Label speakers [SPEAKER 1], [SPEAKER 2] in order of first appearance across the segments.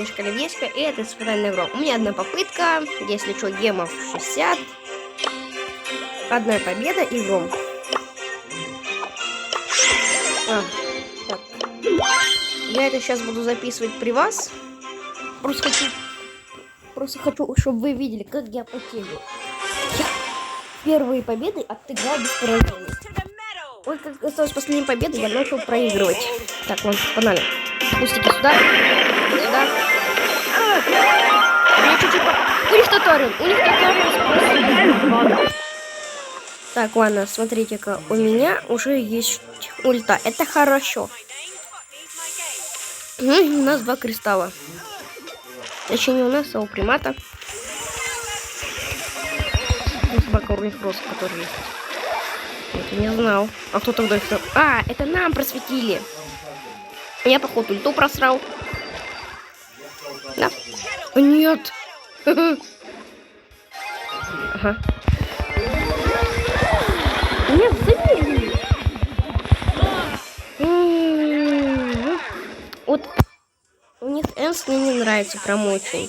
[SPEAKER 1] Оливьешка, и это испытательная игра. У меня одна попытка, если что, гемов 60. Одна победа и гром. Так. Я это сейчас буду записывать при вас. Просто хочу, чтобы вы видели, как я потею. Я первые победы отыграл без поражений. Ой, как осталась последняя победа, я начал проигрывать. Так, ладно, погнали. Пустики сюда. Сюда. Я чуть-чуть У них туториал. Так, ладно, смотрите-ка. У меня уже есть ульта. Это хорошо. У нас 2 кристалла. Точнее, не у нас, а у примата. Собака уровень просто, который есть. Это не знал. А кто тогда это? А, это нам просветили. Я, походу, ульту просрал. Да. Нет. Ага. Нет, забили. Вот у них Энс мне не нравится прям очень.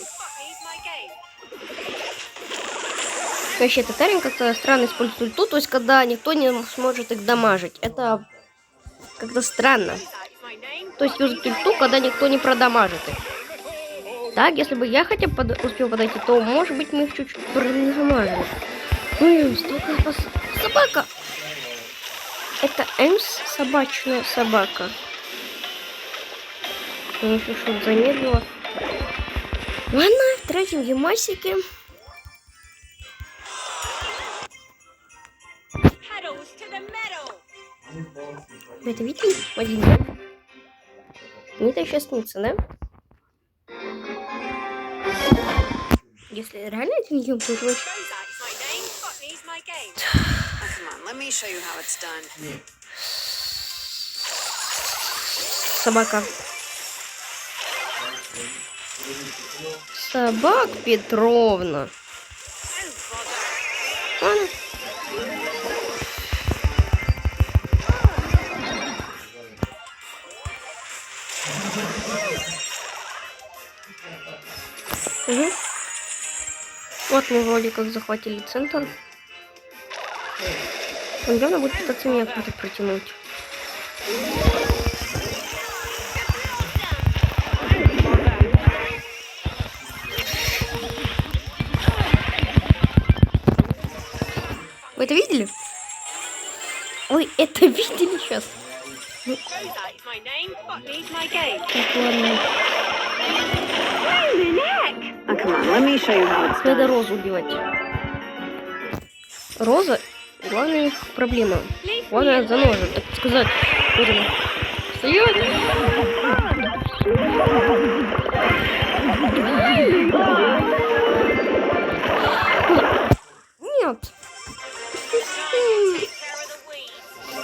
[SPEAKER 1] Вообще, Татарин как-то странно использует ульту, то есть когда никто не сможет их дамажить. Это как-то странно. То есть юзать ульту, когда никто не продамажит их. Так, если бы я хотя бы успел подойти, то, может быть, мы их чуть-чуть продамажили. Собака! Это Эмс, собачная собака. Я еще что-то замедлила. Ладно, тратим гемасики. Вы это видели? Один, да? Мне это сейчас снится, да? Если реально это не будет вообще... Собака. Собак Петровна. Ладно. Угу. Вот мы вроде как захватили центр. Он явно будет пытаться меня куда-то протянуть. Вы это видели? Ой, это видели сейчас? Так, ладно. Надо Розу убивать. Роза, главная их проблема. Главное за ножи, так сказать. Стоять! Нет.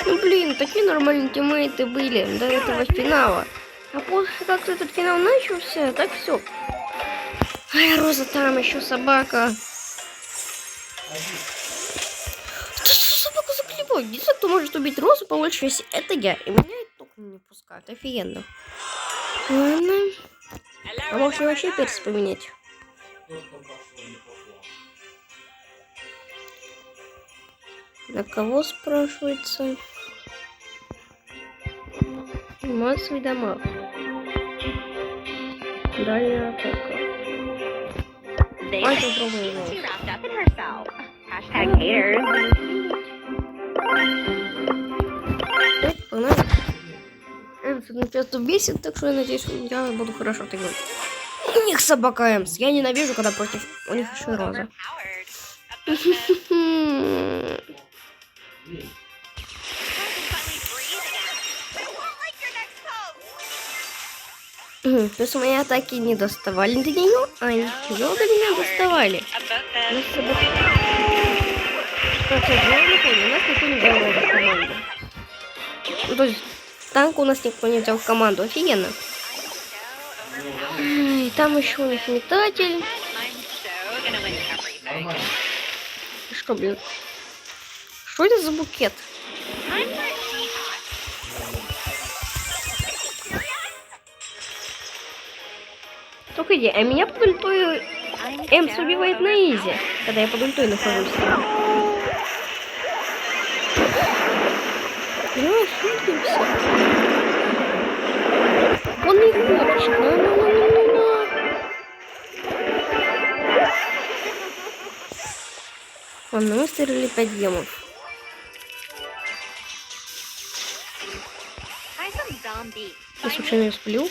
[SPEAKER 1] Ну блин, такие нормальные тиммейты были до этого финала. А после как этот финал начался, так все. Ай, Роза там еще собака. Собаку заклевать. Если кто может убить Розу по большей части, это я. И меня только не пускают. Офигенно. Ладно. А может мне вообще перс поменять? На кого спрашивается? Массовый дамаг. Дальняя атака. Давай попробуем его. Погнали. Эмс меня часто бесит, так что я надеюсь, я буду хорошо отыгрывать. У них собака Эмс. Я ненавижу, когда против у них еще Роза. То есть мои атаки не доставали до нее, а ее до меня доставали. Кстати, я не помню, у нас никто не взял Розу в команду. Ну, то есть танк у нас никто не взял в команду, офигенно. И там еще у них метатель. Что, блин? Что это за букет? Погоди, а меня под ультой Эмс убивает на изи, когда я под ультой нахожусь. Ну, шутимся. Он не хочет. На. Ладно, мы выстрелили 5 гемов. Я случайно сплю.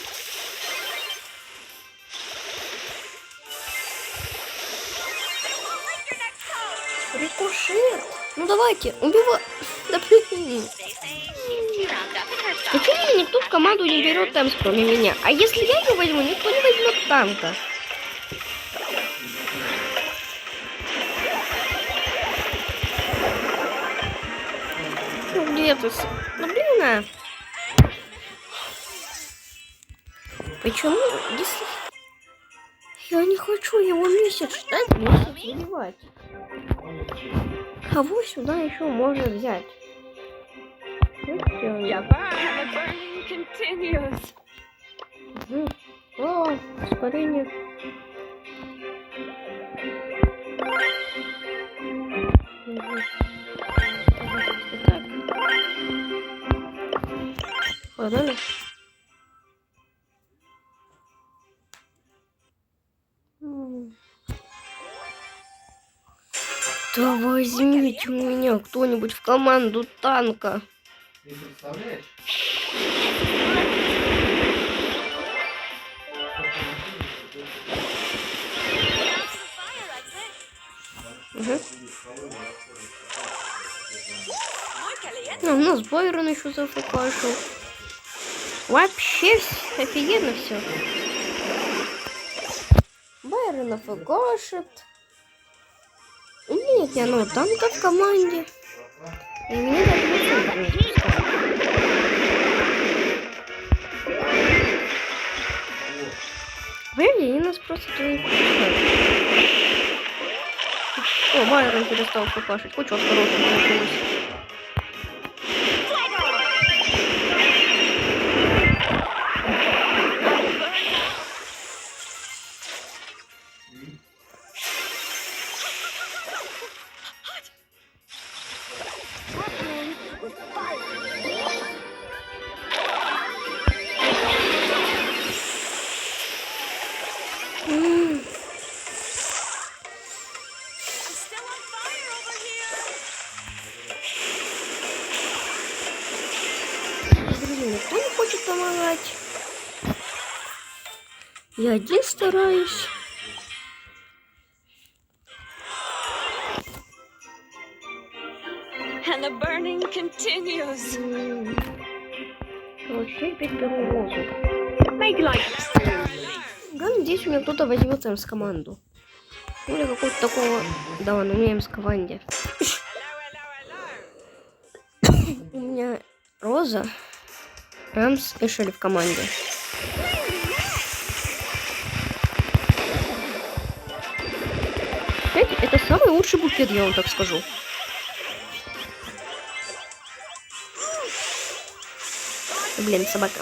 [SPEAKER 1] Рикошет. Ну давайте, убивай. Да блин. Почему никто в команду не берет Эмс, кроме меня? А если я его возьму, никто не возьмет танка. Ну где ты? Ну блин, а. Почему? Если... Я не хочу его месяц ждать, месяц убивать. Кого сюда еще можно взять? О, ускорение. Ладно. Да возьмите у меня кто-нибудь в команду танка.
[SPEAKER 2] Ты представляешь?
[SPEAKER 1] Угу. А, у нас Байрон еще зафукашил. Вообще офигенно все. Байрон офукашит. У меня нет ни одного танка в команде. И мне даже не пускать. Блин, они нас просто туда пускают. О, Байрон перестал фукашить. Хоть что-то хорошее получилось. Никто не хочет помогать. Я один стараюсь.
[SPEAKER 3] And the burning continues.
[SPEAKER 1] Короче, я опять беру розу.
[SPEAKER 3] Make light.
[SPEAKER 1] Да, надеюсь, у меня кто-то возьмет Эмс команду. Ну или какого-то такого. Да, ладно, у меня Эмс команде. У меня Роза, Эмс и Шелли в команде. Знаете, это самый лучший букет, я вам так скажу. Блин, собака.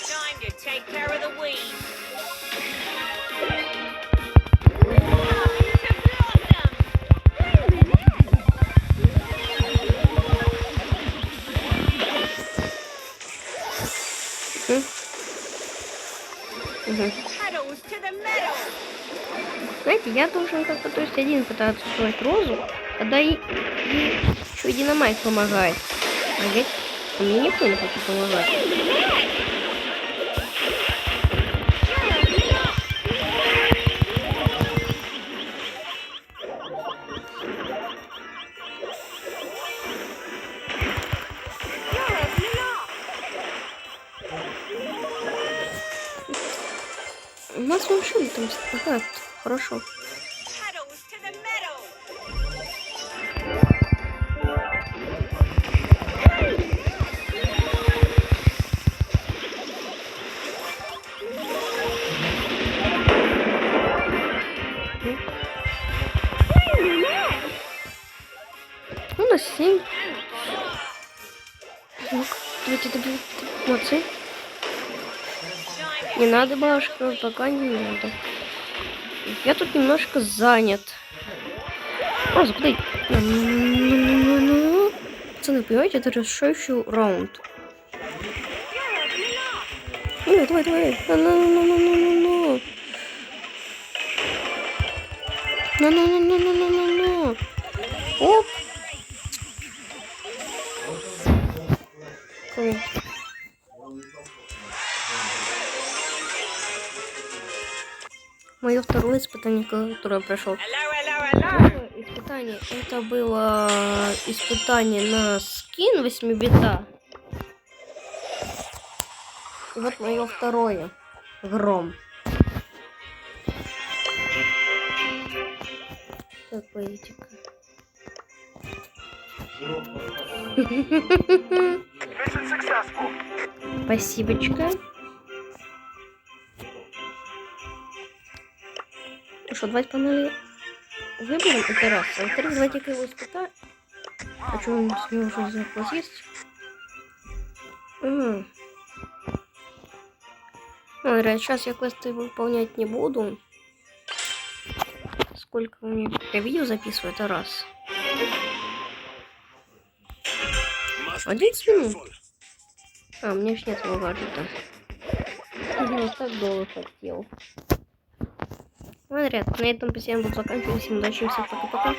[SPEAKER 3] Time to take care of the weeds. Petals to the meadow.
[SPEAKER 1] Знаете, я должен как-то, то есть один пытаться устроить Розу, когда и еще и Динамайк помогает. А ведь мне никто не хочет помогать. У нас машина там стоит. Хорошо.
[SPEAKER 3] Petals to the meadow.
[SPEAKER 1] У нас 7. Ну, давайте добьем. Молодцы. Не надо, бабушка, пока не надо. Я тут немножко занят. О, закуда? Пацаны, понимаете, это решающий раунд. Давай, давай, давай. Ну. Ну. Оп. Мое второе испытание, которое я прошел.
[SPEAKER 3] Hello.
[SPEAKER 1] Испытание. Это было испытание на скин 8-бита. И вот мое второе. Гром. Так, поедете-ка. Спасибочка. Ну что, давайте панели выберем это раз. А во-вторых, давайте-ка его испытаем. А что, у него уже заклад есть? Ладно, сейчас я квесты выполнять не буду. Сколько у меня я видео записываю, это раз. 11 минут. А, у меня ж нет его гаджета. Я вот так долго хотел. Ладно, ребят, на этом всем буду заканчивать. Всем удачи, всем пока-пока.